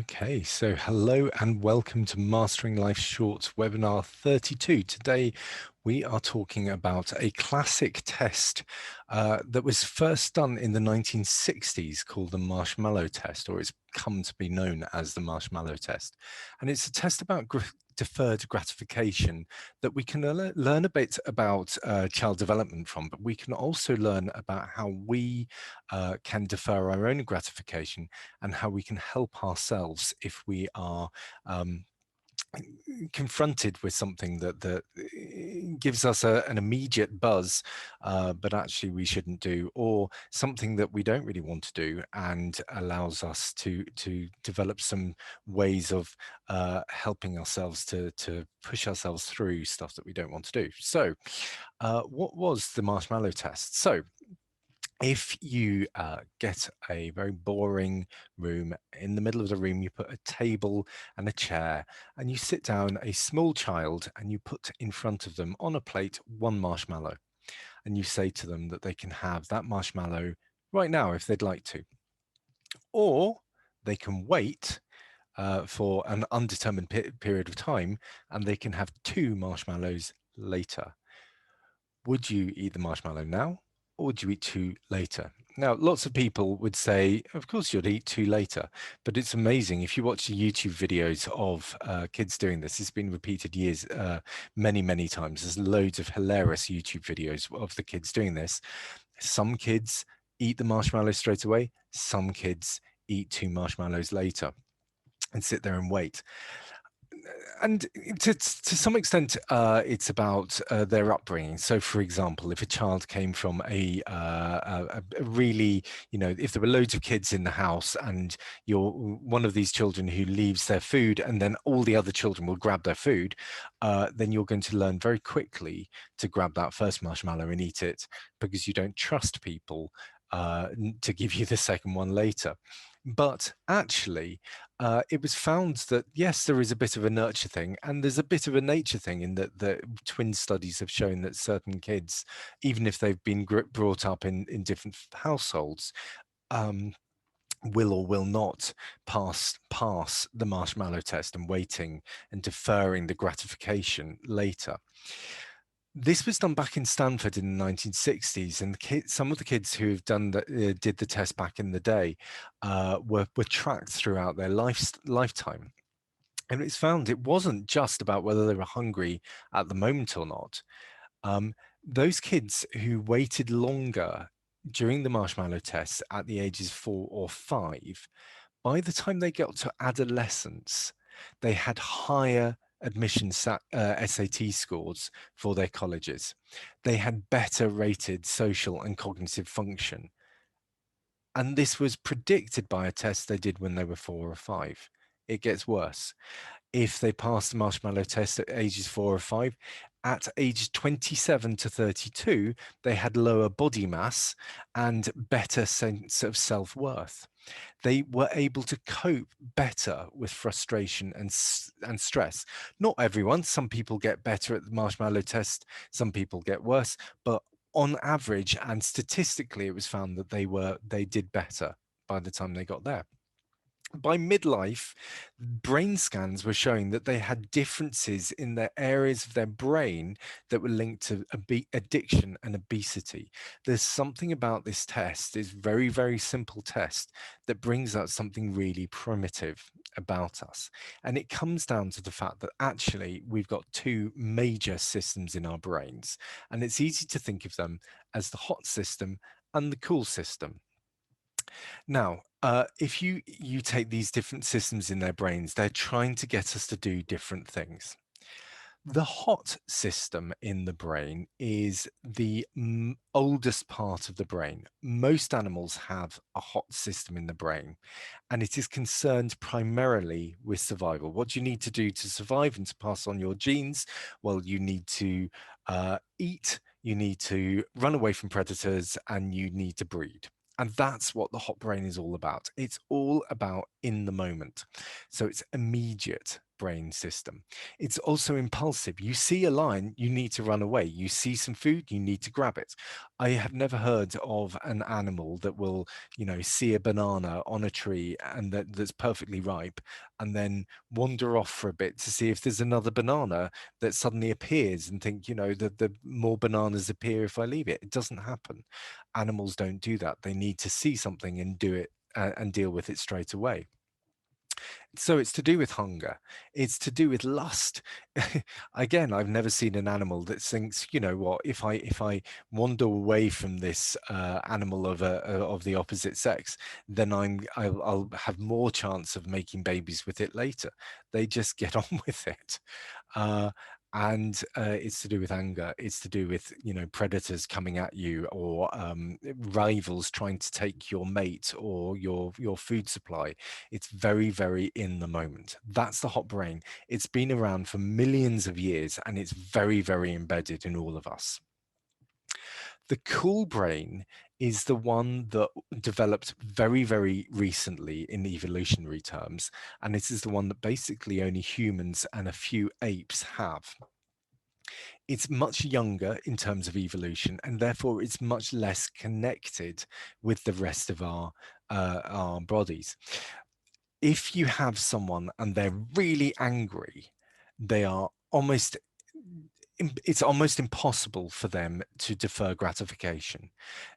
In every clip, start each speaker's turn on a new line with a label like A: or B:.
A: Okay, so hello and welcome to Mastering Life Shorts webinar 32. Today we are talking about a classic test that was first done in the 1960s called the Marshmallow Test, or it's come to be known as the Marshmallow Test. And it's a test about deferred gratification that we can learn a bit about child development from, but we can also learn about how we can defer our own gratification and how we can help ourselves if we are confronted with something that gives us an immediate buzz, but actually we shouldn't do, or something that we don't really want to do and allows us to develop some ways of helping ourselves to push ourselves through stuff that we don't want to do. So what was the marshmallow test? So if you get a very boring room, in the middle of the room, you put a table and a chair, and you sit down a small child and you put in front of them on a plate one marshmallow, and you say to them that they can have that marshmallow right now if they'd like to, or they can wait for an undetermined period of time and they can have two marshmallows later. Would you eat the marshmallow now, or would you eat two later? Now, lots of people would say, of course, you'd eat two later, but it's amazing. If you watch the YouTube videos of kids doing this, it's been repeated many, many times. There's loads of hilarious YouTube videos of the kids doing this. Some kids eat the marshmallow straight away. Some kids eat two marshmallows later and sit there and wait. And to some extent, it's about their upbringing. So, for example, if a child came from a really, if there were loads of kids in the house and you're one of these children who leaves their food and then all the other children will grab their food, then you're going to learn very quickly to grab that first marshmallow and eat it because you don't trust people to give you the second one later. But actually, it was found that, yes, there is a bit of a nurture thing and there's a bit of a nature thing in that the twin studies have shown that certain kids, even if they've been brought up in different households, will or will not pass the marshmallow test and waiting and deferring the gratification later. This was done back in Stanford in the 1960s, and some of the kids who have did the test back in the day were tracked throughout their lifetime. And it's found it wasn't just about whether they were hungry at the moment or not. Those kids who waited longer during the marshmallow tests at the ages 4 or 5, by the time they got to adolescence, they had higher admission SAT scores for their colleges. They had better rated social and cognitive function. And this was predicted by a test they did when they were 4 or 5. It gets worse. If they passed the marshmallow test at ages 4 or 5, at ages 27 to 32, they had lower body mass and better sense of self-worth. They were able to cope better with frustration and stress. Not everyone. Some people get better at the marshmallow test. Some people get worse. But on average and statistically, it was found that they did better by the time they got there. By midlife, brain scans were showing that they had differences in the areas of their brain that were linked to addiction and obesity. There's something about this test, this very, very simple test, that brings out something really primitive about us. And it comes down to the fact that actually we've got two major systems in our brains, and it's easy to think of them as the hot system and the cool system. Now, if you take these different systems in their brains, they're trying to get us to do different things. The hot system in the brain is the oldest part of the brain. Most animals have a hot system in the brain, and it is concerned primarily with survival. What do you need to do to survive and to pass on your genes? Well, you need to eat, you need to run away from predators, and you need to breed. And that's what the hot brain is all about. It's all about in the moment. So it's immediate brain system. It's also impulsive. You see a lion, you need to run away. You see some food, you need to grab it. I have never heard of an animal that will, see a banana on a tree and that's perfectly ripe and then wander off for a bit to see if there's another banana that suddenly appears and think, that the more bananas appear if I leave it. It doesn't happen. Animals don't do that. They need to see something and do it and deal with it straight away. So it's to do with hunger. It's to do with lust. Again, I've never seen an animal that thinks, you know what, if I wander away from this animal of the opposite sex, then I'll have more chance of making babies with it later. They just get on with it. Uh, and it's to do with anger. It's to do with predators coming at you, or rivals trying to take your mate or your food supply. It's very, very in the moment. That's the hot brain. It's been around for millions of years, and it's very, very embedded in all of us. The cool brain is the one that developed very, very recently in evolutionary terms, and this is the one that basically only humans and a few apes have. It's much younger in terms of evolution, and therefore it's much less connected with the rest of our bodies. If you have someone and they're really angry, they are almost it's almost impossible for them to defer gratification.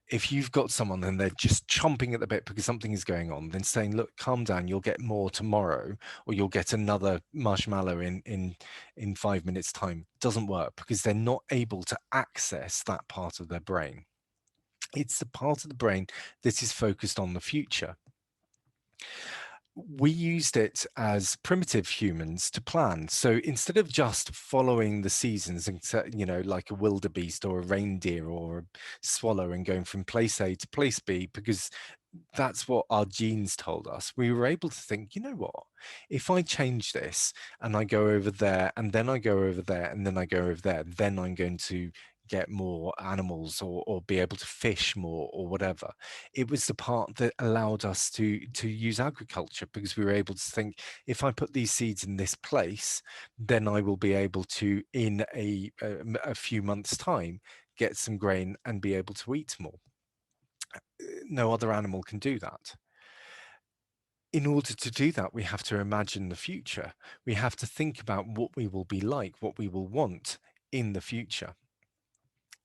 A: If you've got someone and they're just chomping at the bit because something is going on, then saying, look, calm down, you'll get more tomorrow, or you'll get another marshmallow in 5 minutes time, doesn't work, because they're not able to access that part of their brain. It's the part of the brain that is focused on the future. We used it as primitive humans to plan. So instead of just following the seasons and, like a wildebeest or a reindeer or a swallow and going from place A to place B, because that's what our genes told us, we were able to think, you know what, if I change this and I go over there and then I go over there and then I go over there, then I'm going to get more animals, or be able to fish more or whatever. It was the part that allowed us to use agriculture, because we were able to think, if I put these seeds in this place, then I will be able to, in a few months time, get some grain and be able to eat more. No other animal can do that. In order to do that, we have to imagine the future. We have to think about what we will be like, what we will want in the future.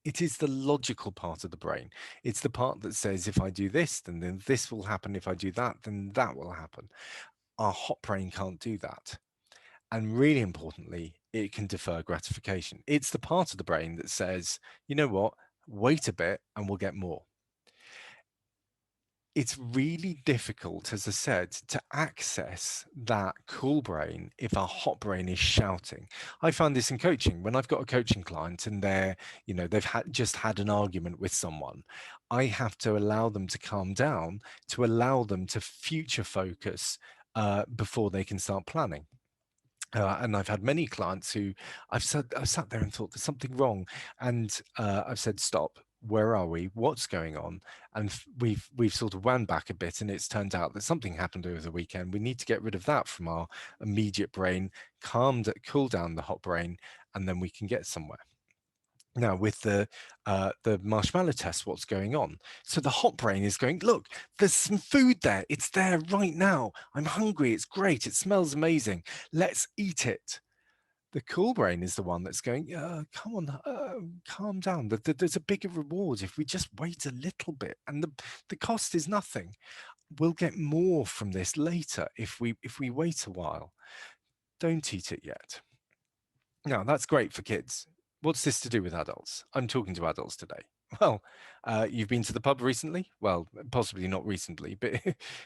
A: It is the logical part of the brain. It's the part that says, if I do this, then this will happen. If I do that, then that will happen. Our hot brain can't do that. And really importantly, it can defer gratification. It's the part of the brain that says, you know what, wait a bit and we'll get more. It's really difficult, as I said, to access that cool brain if our hot brain is shouting. I find this in coaching. When I've got a coaching client and they've just had an argument with someone, I have to allow them to calm down, to allow them to future focus before they can start planning. And I've had many clients who I've sat there and thought there's something wrong, and I've said, stop. Where are we? What's going on? And we've sort of wound back a bit, and it's turned out that something happened over the weekend. We need to get rid of that from our immediate brain, cool down the hot brain, and then we can get somewhere. Now, with the marshmallow test, what's going on? So the hot brain is going, look, there's some food there. It's there right now. I'm hungry. It's great. It smells amazing. Let's eat it. The cool brain is the one that's going, come on, calm down. There's a bigger reward if we just wait a little bit, and the cost is nothing. We'll get more from this later if we wait a while. Don't eat it yet. Now, that's great for kids. What's this to do with adults? I'm talking to adults today. Well, you've been to the pub recently? Well, possibly not recently, but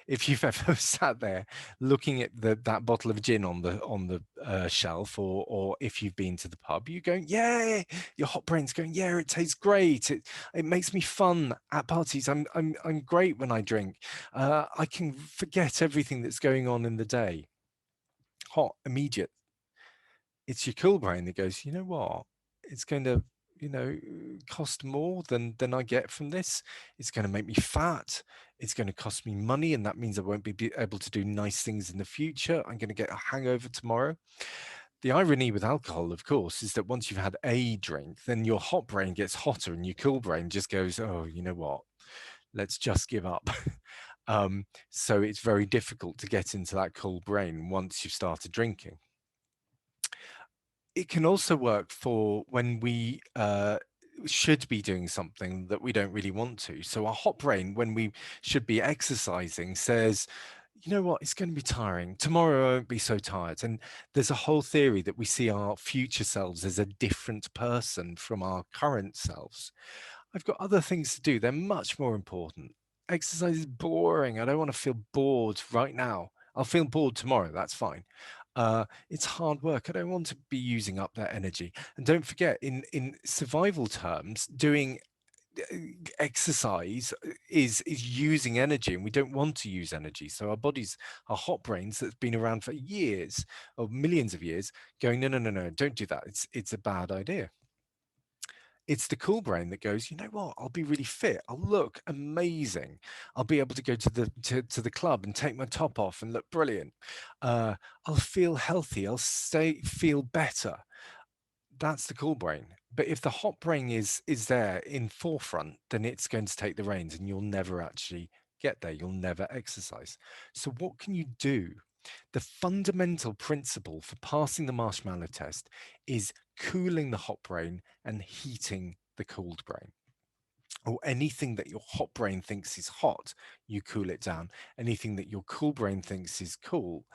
A: if you've ever sat there looking at that bottle of gin on the shelf, or if you've been to the pub, you're going, yeah, your hot brain's going, yeah, it tastes great. It makes me fun at parties. I'm great when I drink. I can forget everything that's going on in the day. Hot, immediate. It's your cool brain that goes, you know what? It's going to cost more than I get from this. It's going to make me fat. It's going to cost me money, and that means I won't be able to do nice things in the future. I'm going to get a hangover tomorrow. The irony with alcohol, of course, is that once you've had a drink, then your hot brain gets hotter and your cool brain just goes, oh, you know what? Let's just give up. So it's very difficult to get into that cool brain once you've started drinking. It can also work for when we should be doing something that we don't really want to. So our hot brain, when we should be exercising, says, you know what, it's going to be tiring. Tomorrow I won't be so tired. And there's a whole theory that we see our future selves as a different person from our current selves. I've got other things to do. They're much more important. Exercise is boring. I don't want to feel bored right now. I'll feel bored tomorrow. That's fine. It's hard work. I don't want to be using up that energy. And don't forget, in survival terms, doing exercise is using energy, and we don't want to use energy. So our bodies, our hot brains that's been around for years or millions of years, going, no, no, no, no, don't do that. It's a bad idea. It's the cool brain that goes, you know what, I'll be really fit, I'll look amazing, I'll be able to go to the club and take my top off and look brilliant, uh, I'll feel healthy, I'll feel better. That's the cool brain. But if the hot brain is there in forefront, then it's going to take the reins and you'll never actually get there, you'll never exercise. So what can you do? The fundamental principle for passing the marshmallow test is cooling the hot brain and heating the cooled brain. Or anything that your hot brain thinks is hot, you cool it down. Anything that your cool brain thinks is cool,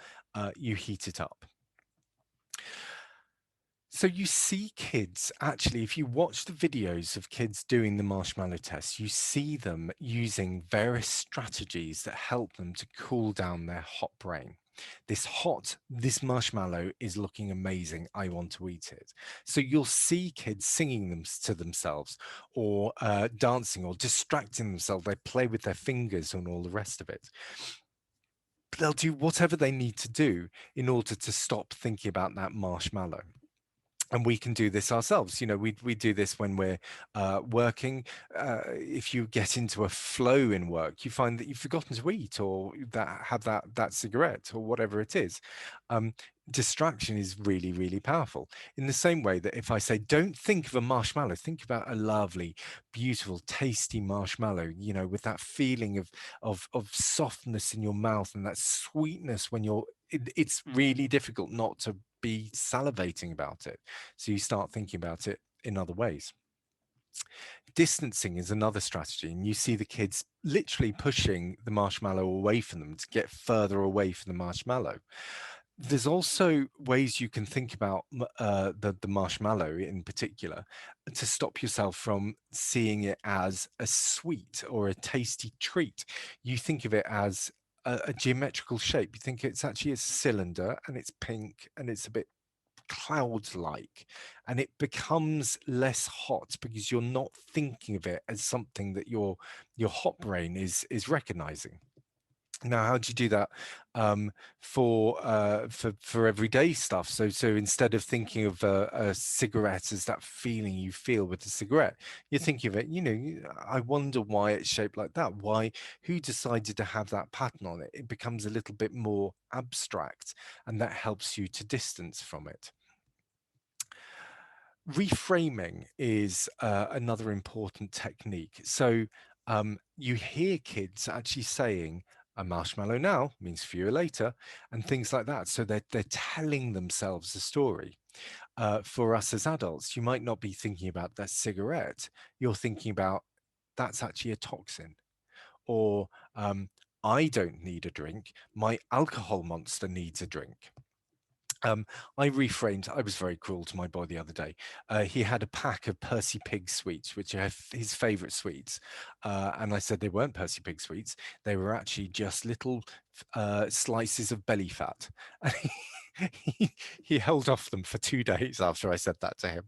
A: you heat it up. So you see kids actually, if you watch the videos of kids doing the marshmallow test, you see them using various strategies that help them to cool down their hot brain. This marshmallow is looking amazing. I want to eat it. So you'll see kids singing them to themselves, or dancing, or distracting themselves. They play with their fingers and all the rest of it. They'll do whatever they need to do in order to stop thinking about that marshmallow. And we can do this ourselves. We do this when we're working. If you get into a flow in work, you find that you've forgotten to eat, or that have that cigarette, or whatever it is. um, Distraction is really, really powerful. In the same way that if I say, don't think of a marshmallow, think about a lovely, beautiful, tasty marshmallow, with that feeling of softness in your mouth and that sweetness when it's really difficult not to be salivating about it. So you start thinking about it in other ways. Distancing is another strategy, and you see the kids literally pushing the marshmallow away from them to get further away from the marshmallow. There's also ways you can think about the marshmallow in particular to stop yourself from seeing it as a sweet or a tasty treat. You think of it as a geometrical shape. You think it's actually a cylinder, and it's pink, and it's a bit clouds like, and it becomes less hot because you're not thinking of it as something that your hot brain is recognizing. Now, how do you do that for everyday stuff? So instead of thinking of a cigarette as that feeling you feel with the cigarette, you're thinking of it. I wonder why it's shaped like that. Who decided to have that pattern on it? It becomes a little bit more abstract, and that helps you to distance from it. Reframing is another important technique. So you hear kids actually saying, a marshmallow now means fewer later, and things like that. So they're telling themselves a story. For us as adults, you might not be thinking about that cigarette. You're thinking about, that's actually a toxin. Or I don't need a drink. My alcohol monster needs a drink. I reframed. I was very cruel to my boy the other day. He had a pack of Percy Pig sweets, which are his favorite sweets. And I said they weren't Percy Pig sweets. They were actually just little slices of belly fat. And he held off them for 2 days after I said that to him.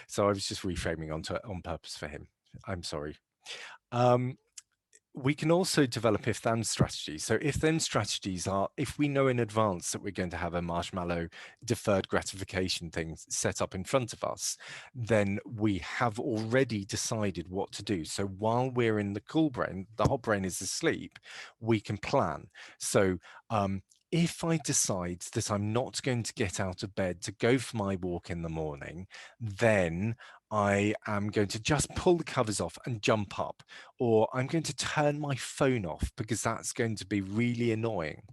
A: So I was just reframing on purpose for him. I'm sorry. Um, We can also develop if then strategies. So if then strategies are if we know in advance that we're going to have a marshmallow deferred gratification thing set up in front of us, then we have already decided what to do. So while we're in the cool brain, the hot brain is asleep, we can plan. So if I decide that I'm not going to get out of bed to go for my walk in the morning, then I am going to just pull the covers off and jump up, or I'm going to turn my phone off because that's going to be really annoying.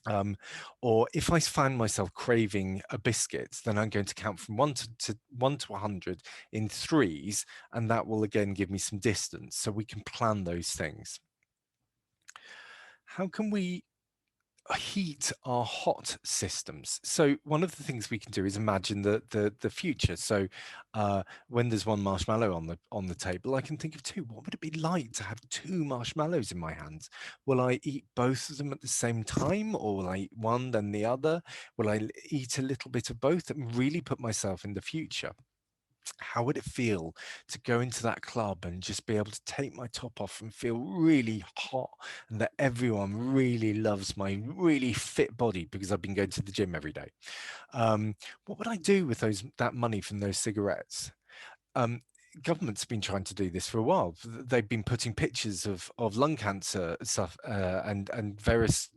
A: Um, or if I find myself craving a biscuit, then I'm going to count from one to 100 in threes, and that will again give me some distance. So we can plan those things. How can we heat our hot systems? So one of the things we can do is imagine the future. So when there's one marshmallow on the table, I can think of two. What would it be like to have two marshmallows in my hands? Will I eat both of them at the same time, or will I eat one then the other? Will I eat a little bit of both and really put myself in the future? How would it feel to go into that club and just be able to take my top off and feel really hot, and that everyone really loves my really fit body because I've been going to the gym every day? Um, what would I do with that money from those cigarettes? um, Government's been trying to do this for a while. They've been putting pictures of lung cancer stuff, and various,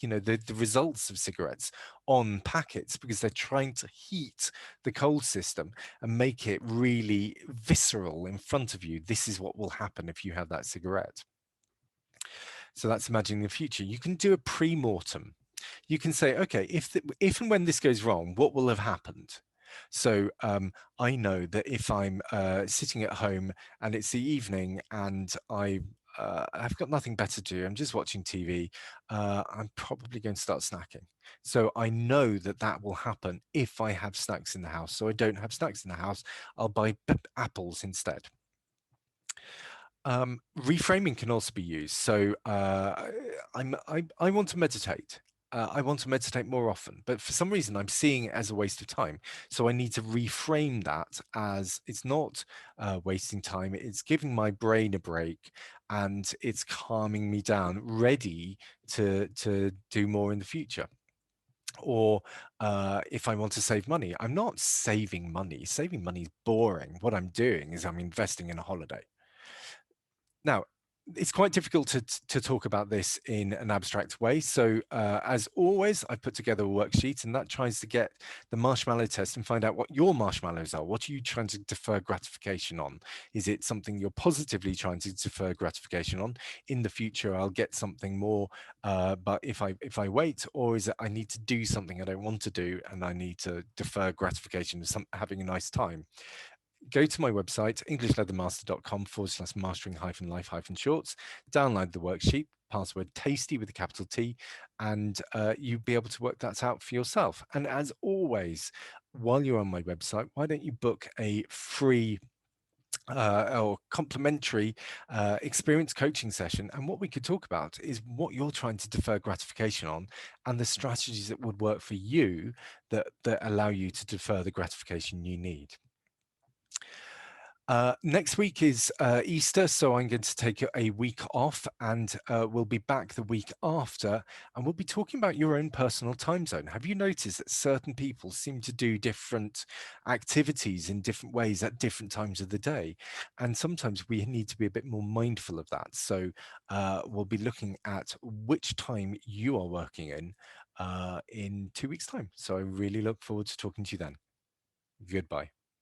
A: the results of cigarettes on packets because they're trying to heat the cold system and make it really visceral in front of you. This is what will happen if you have that cigarette. So that's imagining the future. You can do a pre-mortem. You can say, okay, if and when this goes wrong, what will have happened? So I know that if I'm sitting at home and it's the evening and I've got nothing better to do, I'm just watching TV, I'm probably going to start snacking. So I know that that will happen if I have snacks in the house. So I don't have snacks in the house, I'll buy apples instead. Reframing can also be used. So I want to meditate. I want to meditate more often, but for some reason I'm seeing it as a waste of time. So I need to reframe that as it's not wasting time. It's giving my brain a break, and it's calming me down, ready to do more in the future. Or if I want to save money, I'm not saving money. Saving money is boring. What I'm doing is I'm investing in a holiday. Now, it's quite difficult to talk about this in an abstract way. So, as always, I've put together a worksheet, and that tries to get the marshmallow test and find out what your marshmallows are. What are you trying to defer gratification on? Is it something you're positively trying to defer gratification on? In the future, I'll get something more, but if I wait, or is it I need to do something I don't want to do, and I need to defer gratification of having a nice time? Go to my website, englishleathermaster.com/mastering life shorts, download the worksheet, password tasty with a capital T, and you'll be able to work that out for yourself. And as always, while you're on my website, why don't you book a free or complimentary experience coaching session? And what we could talk about is what you're trying to defer gratification on and the strategies that would work for you that allow you to defer the gratification you need. Next week is Easter, so I'm going to take a week off, and we'll be back the week after, and we'll be talking about your own personal time zone. Have you noticed that certain people seem to do different activities in different ways at different times of the day? And sometimes we need to be a bit more mindful of that. So we'll be looking at which time you are working in 2 weeks' time. So I really look forward to talking to you then. Goodbye.